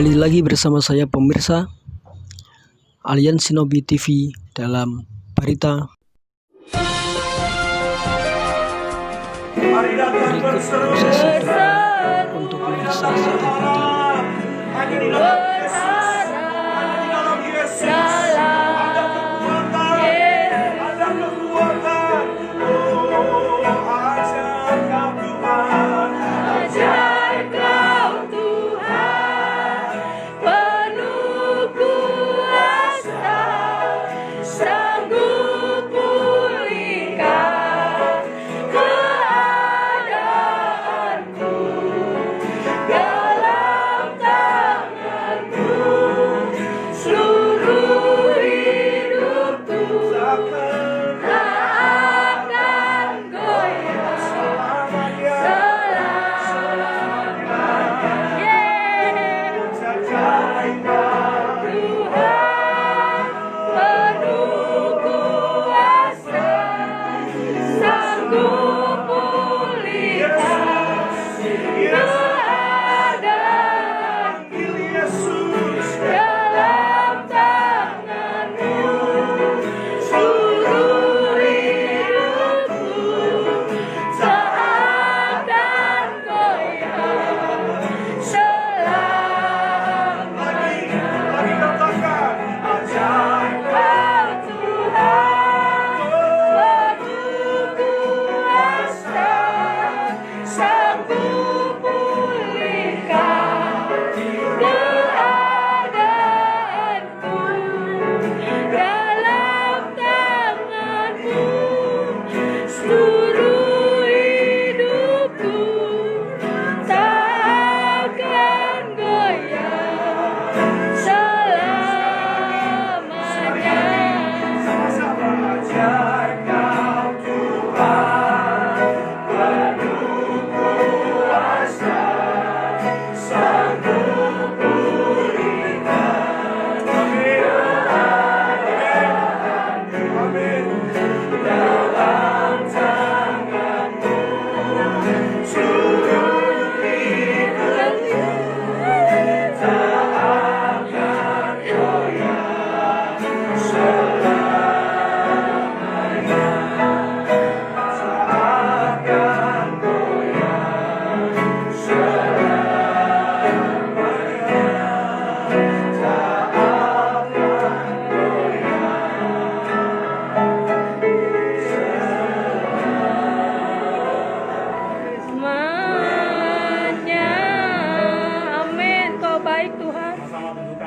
Kembali lagi bersama saya pemirsa Aliansi Shinobi TV dalam Berita. Berikut prosesi doa untuk realisasi kegiatan.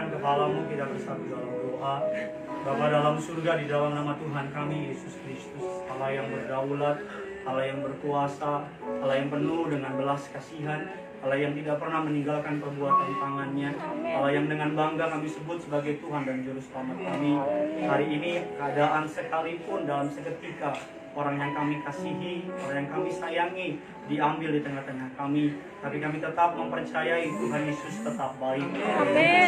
Kepalamu kita bersatu dalam doa. Bapa dalam surga, di dalam nama Tuhan kami Yesus Kristus, Allah yang berdaulat, Allah yang berkuasa, Allah yang penuh dengan belas kasihan, Allah yang tidak pernah meninggalkan perbuatan tangannya, Allah yang dengan bangga kami sebut sebagai Tuhan dan Juru Selamat kami. Hari ini keadaan sekalipun dalam seketika orang yang kami kasihi, orang yang kami sayangi diambil di tengah-tengah kami, tapi kami tetap mempercayai Tuhan Yesus tetap baik.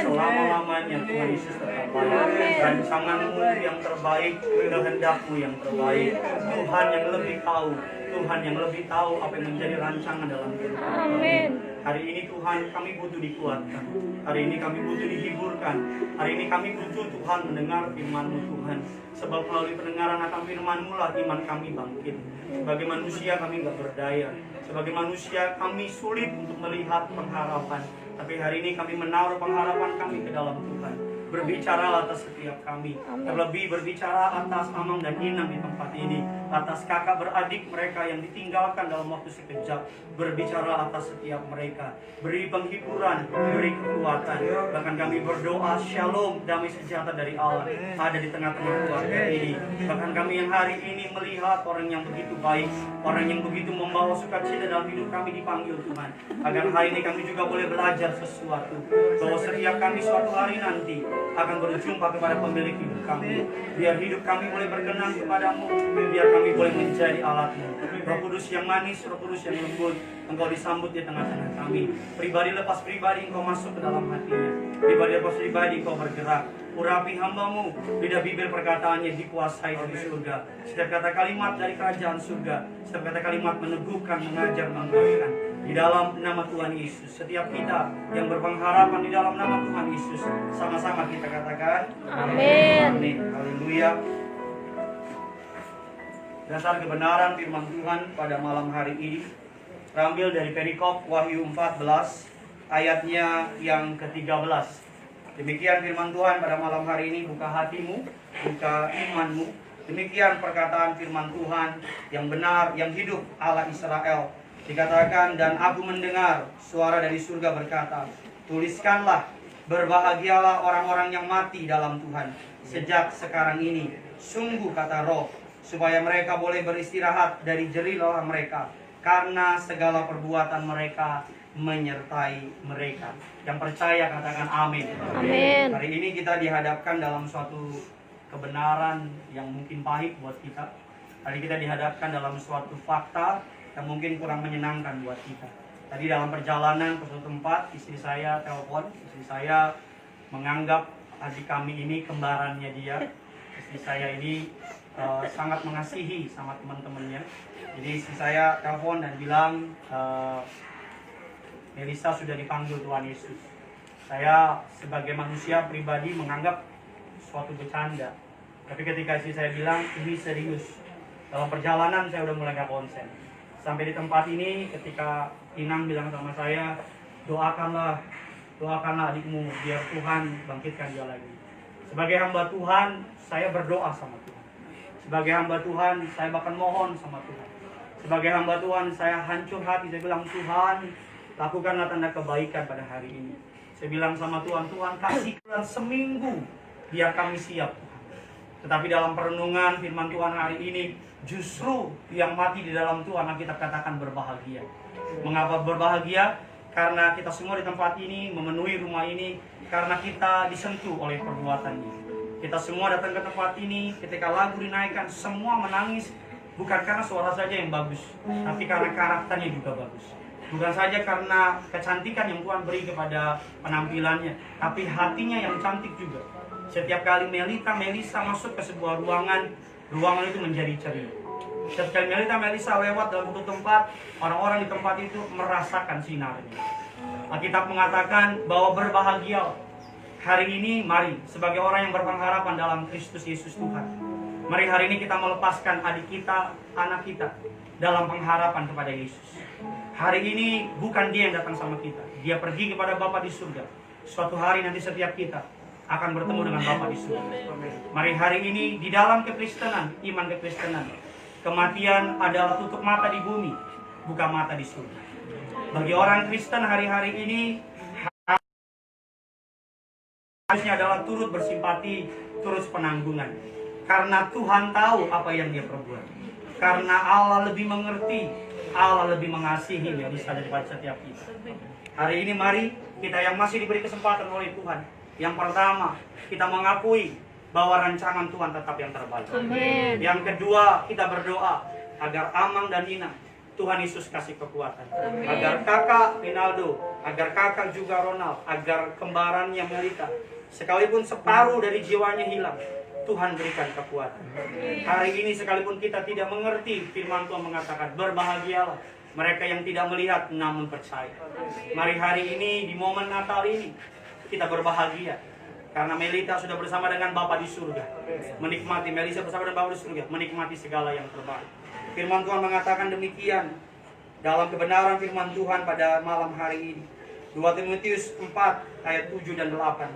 Selama-lamanya Tuhan Yesus tetap baik. Rancanganmu yang terbaik, kehendakmu yang terbaik. Tuhan yang lebih tahu, Tuhan yang lebih tahu apa yang menjadi rancangan dalam hidup kami. Hari ini Tuhan kami butuh dikuatkan. Hari ini kami butuh dihiburkan. Hari ini kami butuh Tuhan mendengar firman-Mu Tuhan. Sebab melalui pendengaran akan firman-Mu lah iman kami bangkit. Sebagai manusia kami enggak berdaya. Sebagai manusia kami sulit untuk melihat pengharapan. Tapi hari ini kami menaruh pengharapan kami ke dalam Tuhan. Berbicara atas setiap kami. Terlebih berbicara atas Amang dan Inam di tempat ini. Atas kakak beradik mereka yang ditinggalkan dalam waktu sekejap. Berbicara atas setiap mereka. Beri penghiburan, beri kekuatan. Bahkan kami berdoa shalom, damai sejahtera dari Allah ada di tengah-tengah keluarga ini. Bahkan kami yang hari ini melihat orang yang begitu baik, orang yang begitu membawa sukacita dalam hidup kami dipanggil Tuhan. Agar hari ini kami juga boleh belajar sesuatu. Bahwa setiap kami suatu hari nanti akan berjumpa kepada pemilik hidup kami. Biar hidup kami boleh berkenan kepadamu. Biar kami boleh menjadi alatmu. Roh Kudus yang manis, Roh Kudus yang lembut, Engkau disambut di tengah-tengah kami. Pribadi lepas pribadi Engkau masuk ke dalam hatinya. Pribadi lepas pribadi Engkau bergerak. Urapi hamba-Mu, lidah bibir perkataannya dikuasai dari surga. Setiap kata kalimat dari kerajaan surga. Setiap kata kalimat meneguhkan, mengajar, menguatkan. di dalam nama Tuhan Yesus. Setiap kita yang berpengharapan di dalam nama Tuhan Yesus, sama-sama kita katakan Amin. amin. Haleluya. Dasar kebenaran firman Tuhan pada malam hari ini terambil dari perikop Wahyu 14 ayatnya yang ke-13. Demikian firman Tuhan pada malam hari ini, buka hatimu, buka imanmu. Demikian perkataan firman Tuhan yang benar, yang hidup, Allah Israel. Dikatakan, dan aku mendengar suara dari surga berkata, tuliskanlah, berbahagialah orang-orang yang mati dalam Tuhan sejak sekarang ini. Sungguh kata Roh, supaya mereka boleh beristirahat dari jerih lelah mereka, karena segala perbuatan mereka menyertai mereka. Yang percaya katakan amin. Amin. Hari ini kita dihadapkan dalam suatu kebenaran yang mungkin pahit buat kita. Hari kita dihadapkan dalam suatu fakta yang mungkin kurang menyenangkan buat kita. Tadi dalam perjalanan ke suatu tempat, istri saya telepon. Istri saya menganggap adik kami ini kembarannya dia. Istri saya ini sangat mengasihi sama teman-temannya. Jadi istri saya telepon dan bilang, Melisa sudah dipanggil Tuhan Yesus. Saya sebagai manusia pribadi menganggap suatu bercanda. Tapi ketika istri saya bilang, ini serius. Dalam perjalanan saya udah mulai gak konsen. Sampai di tempat ini ketika Inang bilang sama saya, doakanlah adikmu biar Tuhan bangkitkan dia lagi. Sebagai hamba Tuhan, saya berdoa sama Tuhan. Sebagai hamba Tuhan, saya bahkan mohon sama Tuhan. Sebagai hamba Tuhan, saya hancur hati. Saya bilang, Tuhan, lakukanlah tanda kebaikan pada hari ini. Saya bilang sama Tuhan, Tuhan kasih seminggu biar kami siap, Tuhan. Tetapi dalam perenungan firman Tuhan hari ini, justru yang mati di dalam Tuhan kita katakan berbahagia. Mengapa berbahagia? Karena kita semua di tempat ini, memenuhi rumah ini, karena kita disentuh oleh perbuatannya. Kita semua datang ke tempat ini, ketika lagu dinaikkan, semua menangis. Bukan karena suara saja yang bagus, tapi karena karakternya juga bagus. Bukan saja karena kecantikan yang Tuhan beri kepada penampilannya, tapi hatinya yang cantik juga. Setiap kali Melisa masuk ke sebuah ruangan itu menjadi ceria. Setiap kali Melisa lewat dalam satu tempat, orang-orang di tempat itu merasakan sinarnya. Alkitab mengatakan bahwa berbahagia. Hari ini mari sebagai orang yang berpengharapan dalam Kristus Yesus Tuhan, mari hari ini kita melepaskan adik kita, anak kita dalam pengharapan kepada Yesus. Hari ini bukan dia yang datang sama kita, dia pergi kepada Bapa di surga. Suatu hari nanti setiap kita akan bertemu dengan Bapa di surga. Mari hari ini di dalam kekristenan, iman kekristenan, kematian adalah tutup mata di bumi, buka mata di surga. Bagi orang Kristen hari-hari ini harusnya adalah turut bersimpati, turut penanggungan. Karena Tuhan tahu apa yang dia perbuat. Karena Allah lebih mengerti, Allah lebih mengasihi Melisa daripada setiap kita. Hari ini mari kita yang masih diberi kesempatan oleh Tuhan. Yang pertama, kita mengakui bahwa rancangan Tuhan tetap yang terbaik. Amin. Yang kedua, kita berdoa agar Amang dan Ina, Tuhan Yesus kasih kekuatan. Amin. Agar kakak Rinaldo, agar kakak juga Ronald, agar kembarannya Melita, sekalipun separuh dari jiwanya hilang, Tuhan berikan kekuatan. Hari ini sekalipun kita tidak mengerti, firman Tuhan mengatakan, berbahagialah mereka yang tidak melihat namun percaya. Mari hari ini, di momen Natal ini, kita berbahagia. Karena Melita sudah bersama dengan Bapa di surga. Melisa bersama dengan Bapa di surga, menikmati segala yang terbaik. Firman Tuhan mengatakan demikian dalam kebenaran firman Tuhan pada malam hari ini. 2 Timotius 4 ayat 7 dan 8.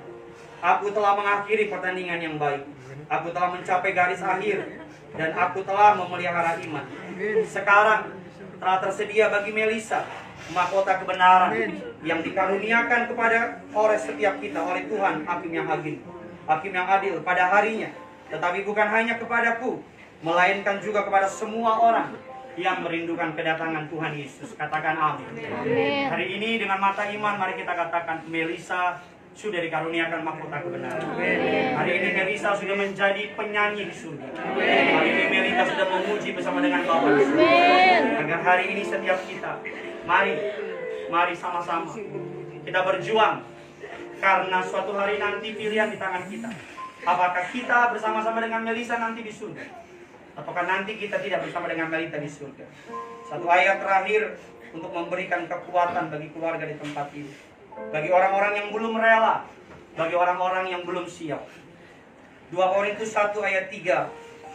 Aku telah mengakhiri pertandingan yang baik. Aku telah mencapai garis akhir. Dan aku telah memelihara iman. Sekarang telah tersedia bagi Melisa mahkota kebenaran yang dikaruniakan kepada oleh setiap kita oleh Tuhan, Hakim yang adil pada harinya. Tetapi bukan hanya kepadaku, melainkan juga kepada semua orang yang merindukan kedatangan Tuhan Yesus. Katakan amin. Amin. Hari ini dengan mata iman mari kita katakan Melisa sudah dikaruniakan mahkota kebenaran. Hari ini Melisa sudah menjadi penyanyi di surga. Hari ini Melisa sudah memuji bersama dengan Bapa di surga. Agar hari ini setiap kita, mari sama-sama kita berjuang. Karena suatu hari nanti pilihan di tangan kita. Apakah kita bersama-sama dengan Melisa nanti di surga? Ataukah nanti kita tidak bersama dengan Melita di surga? Satu ayat terakhir untuk memberikan kekuatan bagi keluarga di tempat ini. Bagi orang-orang yang belum rela, bagi orang-orang yang belum siap. 2 Korintus 1 ayat 3.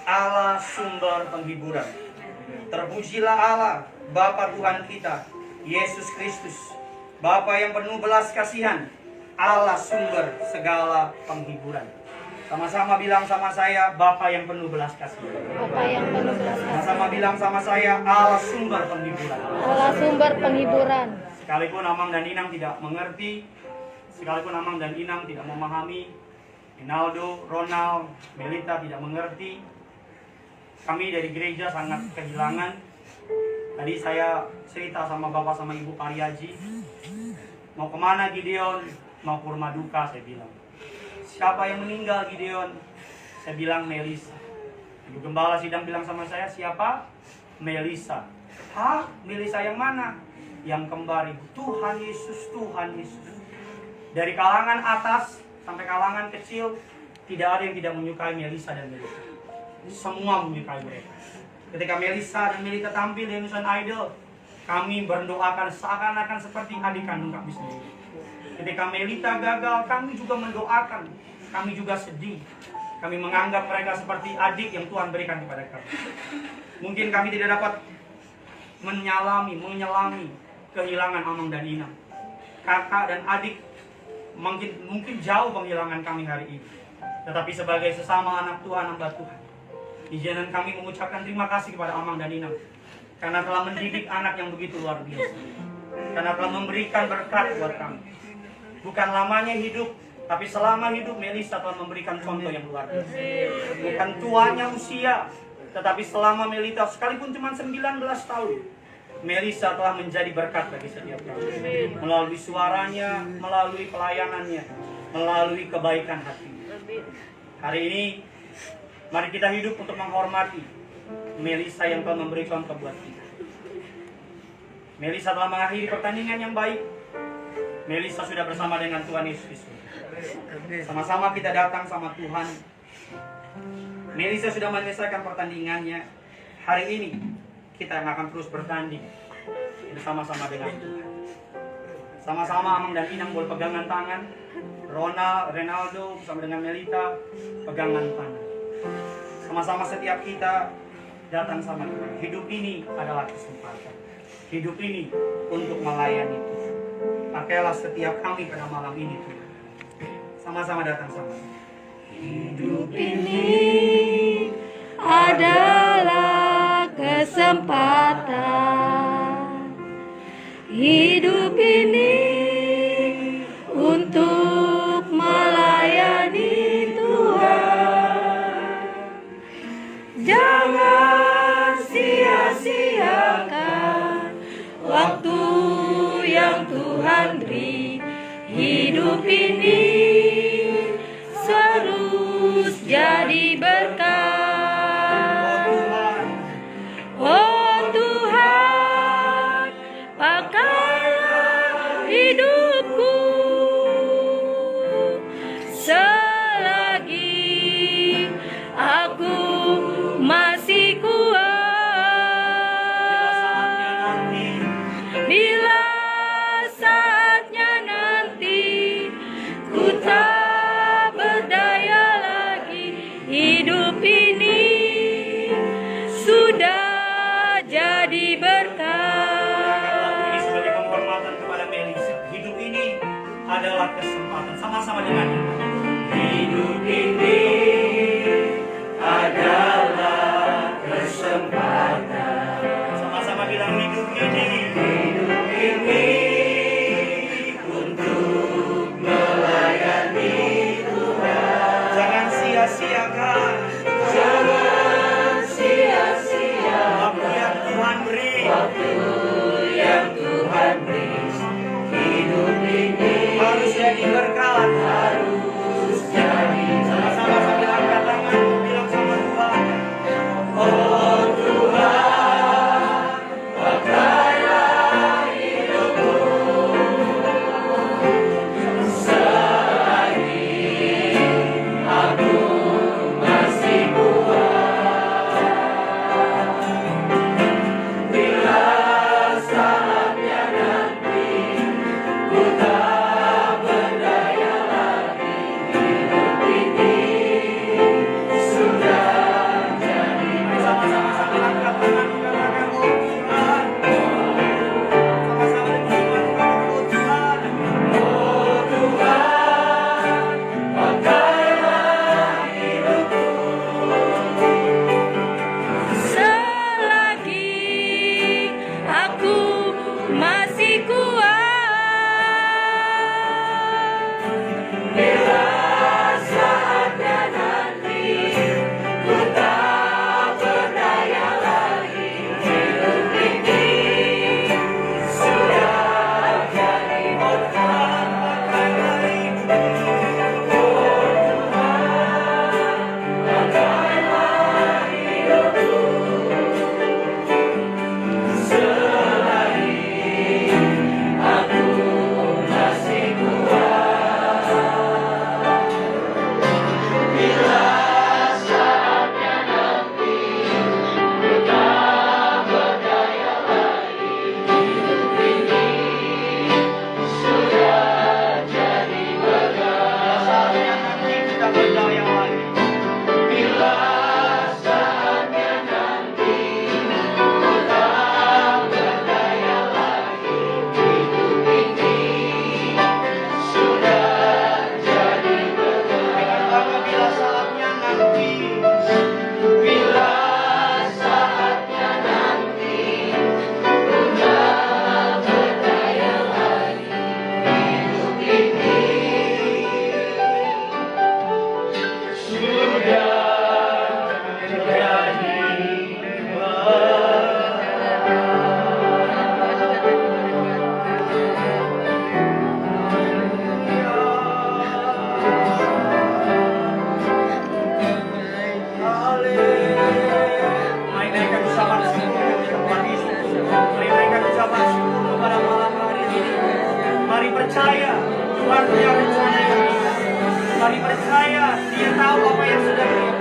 Allah sumber penghiburan. Terpujilah Allah, Bapa Tuhan kita, Yesus Kristus, Bapa yang penuh belas kasihan, Allah sumber segala penghiburan. Sama-sama bilang sama saya, Bapa yang penuh belas kasihan. Bapa yang penuh belas kasihan. Sama-sama bilang sama saya, Allah sumber penghiburan. Allah sumber penghiburan. Sekalipun Amang dan Inang tidak mengerti, sekalipun Amang dan Inang tidak memahami, Rinaldo, Ronald, Melita tidak mengerti, kami dari gereja sangat kehilangan. Tadi saya cerita sama Bapak sama Ibu Pariaji, mau kemana Gideon? Mau ke rumah duka, saya bilang. Siapa yang meninggal Gideon? Saya bilang Melisa. Ibu Gembala sidang bilang sama saya, siapa? Melisa. Hah? Melisa yang mana? Yang kembar Ibu. Tuhan Yesus, Tuhan Yesus. Dari kalangan atas sampai kalangan kecil, tidak ada yang tidak menyukai Melisa dan Melita. Semua menyukai mereka. Ketika Melisa dan Melita tampil di Indonesian Idol, kami berdoakan seakan-akan seperti adik kandung kami sendiri. Ketika Melita gagal, kami juga mendoakan. Kami juga sedih. Kami menganggap mereka seperti adik yang Tuhan berikan kepada kami. Mungkin kami tidak dapat menyelami kehilangan Amang dan Inang. Kakak dan adik mungkin jauh penghilangan kami hari ini. Tetapi sebagai sesama anak Tuhan, hamba Tuhan, izinkan kami mengucapkan terima kasih kepada Amang dan Inang. Karena telah mendidik anak yang begitu luar biasa. Karena telah memberikan berkat buat kami. Bukan lamanya hidup, tapi selama hidup Melisa telah memberikan contoh yang luar biasa. Bukan tuanya usia, tetapi selama Melita sekalipun cuma 19 tahun, Melisa telah menjadi berkat bagi setiap kami. Melalui suaranya, melalui pelayanannya, melalui kebaikan hati. Hari ini, mari kita hidup untuk menghormati Melisa yang telah memberi contoh buat kita. Melisa telah mengakhiri pertandingan yang baik. Melisa sudah bersama dengan Tuhan Yesus. Sama-sama kita datang sama Tuhan. Melisa sudah menyelesaikan pertandingannya. Hari ini kita yang akan terus bertanding bersama-sama dengan Tuhan. Sama-sama Amang dan Inang boleh pegangan tangan. Ronaldo bersama dengan Melita pegangan tangan. Sama-sama setiap kita datang sama Tuhan. Hidup ini adalah kesempatan. Hidup ini untuk melayani Tuhan. Pakailah setiap kami pada malam ini Tuhan. Sama-sama datang sama. Hidup ini adalah kesempatan. Hidup ini untuk melayani Tuhan. Jangan sia-siakan waktu yang Tuhan beri. Hidup ini terus jadi berkat. Oh Tuhan, pakailah hidupku selagi aku masih kuat. Bila saatnya nanti ku tak berdaya lagi, hidup ini sudah jadi berkat. Ini sebagai penghormatan kepada Melisa. Hidup ini adalah kesempatan. Sama-sama dengan ini. Hidup ini adalah kesempatan. Sama-sama bilang hidup ini. Hidup ini untuk melayani Tuhan. Jangan sia-siakan. Jangan sia-sia waktu yang Tuhan beri. Waktu yang Tuhan beri. Hidup ini harus jadi berkat. Harus jadi. Sama-sama sambil angkat tangan bilang sama Tuhan. punya rencana yang indah. Mari percaya Dia tahu apa yang sedang Dia.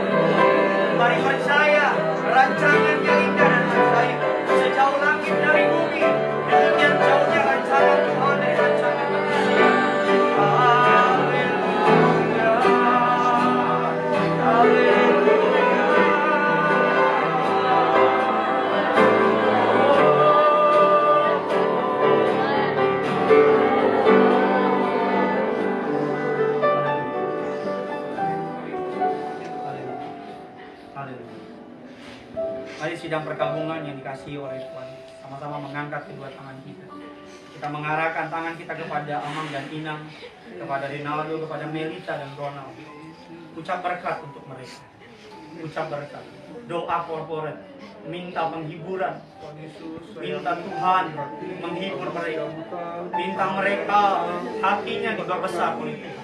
Mari percaya rancangannya indah dan ajaib. Sejauh langit dari bumi, demikian jauhnya rancangan Tuhan dari rancangan manusia. Haleluya, haleluya. Haleluya. Mari sidang perkabungan yang dikasihi oleh Tuhan, sama-sama mengangkat kedua tangan kita. Kita mengarahkan tangan kita kepada Amang dan Inang, kepada Rinaldo, kepada Melita dan Ronald. Ucap berkat untuk mereka. Ucap berkat. Doa korporat. Minta penghiburan. Minta Tuhan menghibur mereka. Minta mereka hatinya dibesar oleh Tuhan.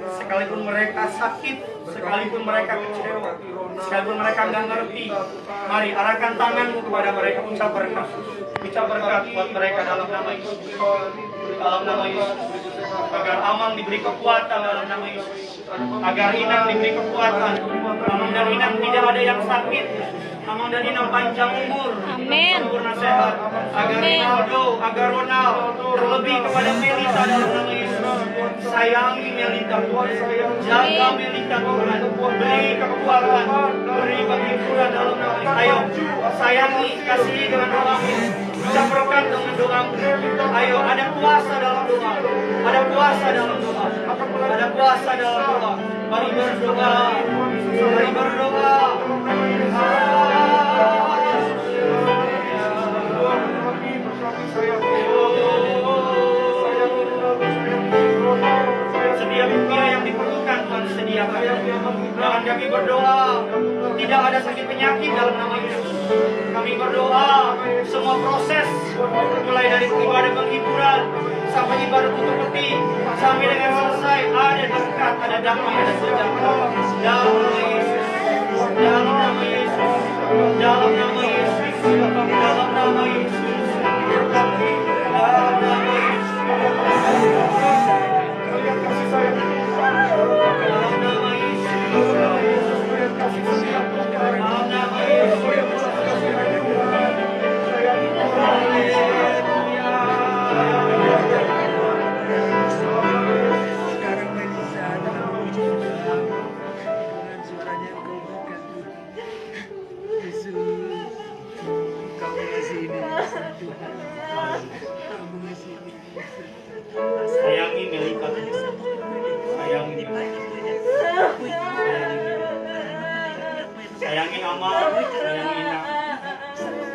Sekalipun mereka sakit, sekalipun mereka kecewa, sekalipun mereka nggak ngerti, mari arahkan tanganmu kepada mereka. Ucap berkat. Ucap berkat buat mereka dalam nama Yesus. Dalam nama Yesus. Agar Amang diberi kekuatan dalam nama Yesus. Agar Inang diberi kekuatan. Amang dan Inang tidak ada yang sakit. Amang dan Inang panjang umur, sempurna sehat. Agar Rinaldo, agar Ronald, terlebih kepada Melita dalam nama Yesus. Sayangi Melita Tuhan, jaga Melita Tuhan, beri kekuatan, beri penghiburan dalam nama Yesus. Ayo, sayangi, kasihi dengan doamu. Ucap berkat dengan doamu. Ayo, ada kuasa dalam doa. Ada kuasa dalam doa. Ada kuasa dalam doa. Mari berdoa. Mari berdoa. Setiap rupiah yang diperlukan Tuhan sediakan. Dan kami berdoa tidak ada sakit penyakit dalam nama Yesus. Kami berdoa semua proses mulai dari ibadah penghiburan sampai ibadah tutup peti sampai dengan selesai ada berkat, ada damai, ada sejahtera dalam nama Yesus. Dalam nama Yesus. Dalam nama Yesus. Dalam nama Yesus. Dalam nama Yesus. Sayangi Melita, sayangi sayangi Amal, sayangi Inang,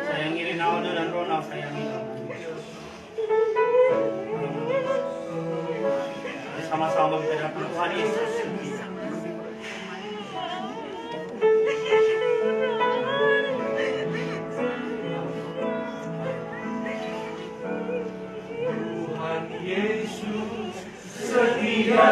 sayangi Rinaldo dan Ronald, sayangi sama-sama kita datang Tuhan Yesus. Tuhan Yesus setia.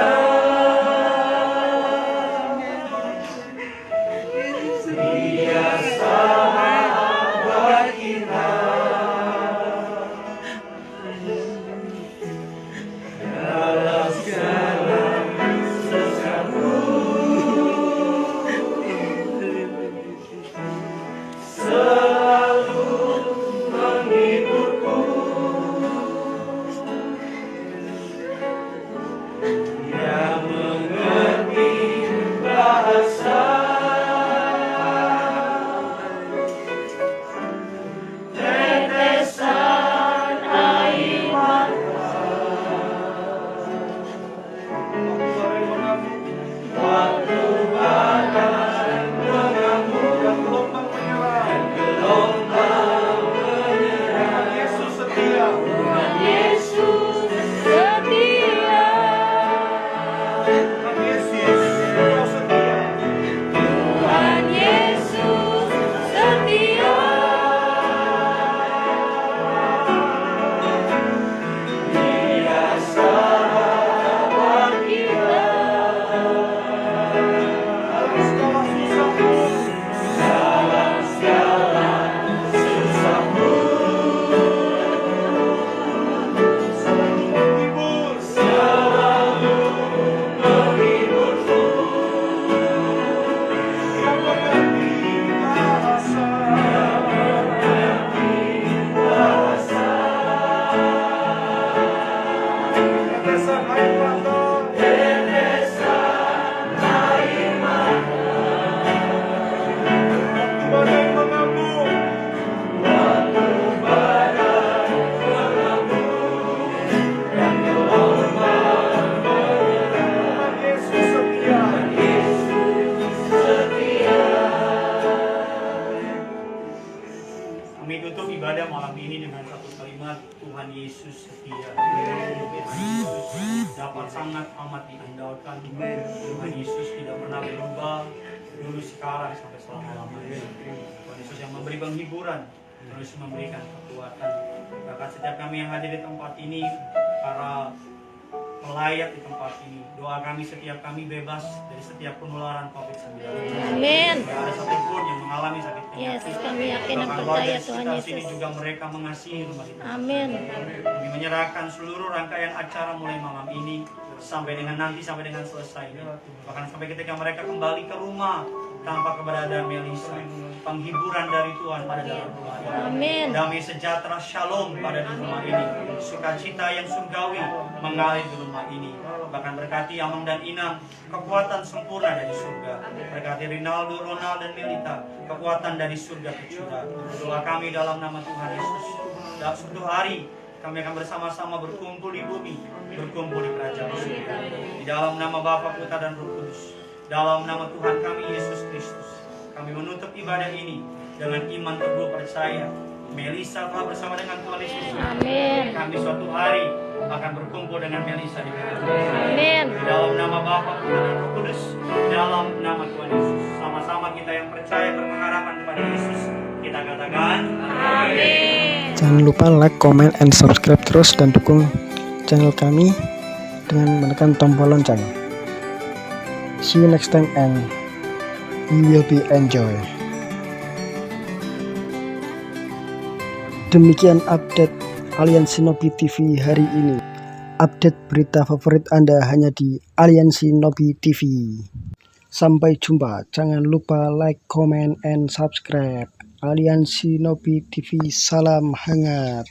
Kami tutup ibadah malam ini dengan satu kalimat, Tuhan Yesus setia. Tuhan Yesus dapat sangat amat diandalkan. Tuhan Yesus tidak pernah berubah, dulu, sekarang, sampai selama-lamanya. Tuhan Yesus yang memberi penghiburan, terus memberikan kekuatan. Bahkan setiap kami yang hadir di tempat ini, para melayat di tempat ini, doa kami setiap kami bebas dari setiap penularan COVID-19. Amin. Tidak ada satupun yang mengalami sakit penyakit. Yesus, kami yakin dan Bahkan percaya warga Tuhan sekitar sini Yesus. juga mereka mengasihi rumah itu. Amin. Kami menyerahkan seluruh rangkaian acara mulai malam ini sampai dengan selesai. Bahkan sampai ketika mereka kembali ke rumah tanpa keberadaan Melisa, penghiburan dari Tuhan pada dalam rumah ini. Amin. Damai sejahtera shalom pada di rumah ini. Sukacita yang surgawi mengalir di rumah ini. Bahkan berkati Amang dan Inang, kekuatan sempurna dari surga. Berkati Rinaldo, Ronald dan Melita, kekuatan dari surga ke curah. Doa kami dalam nama Tuhan Yesus. Dan suatu hari kami akan bersama-sama berkumpul di bumi, berkumpul di kerajaan surga. Di dalam nama Bapa, Putra dan Roh Kudus. Dalam nama Tuhan kami Yesus Kristus, kami menutup ibadah ini dengan iman teguh percaya Melisa telah bersama dengan Tuhan Yesus. Amin. Kami suatu hari akan berkumpul dengan Melisa di kerajaan. Amin. Dalam nama Bapa, Putra dan Roh Kudus, dalam nama Tuhan Yesus. Sama-sama kita yang percaya berpengharapan kepada Yesus, kita katakan Amin. Jangan lupa like, comment, and subscribe terus dan dukung channel kami dengan menekan tombol lonceng. See you next time and you will be enjoy. Demikian update Aliansi Nobi TV hari ini. Update berita favorit Anda hanya di Aliansi Nobi TV. Sampai jumpa. Jangan lupa like, comment, and subscribe. Aliansi Nobi TV, salam hangat.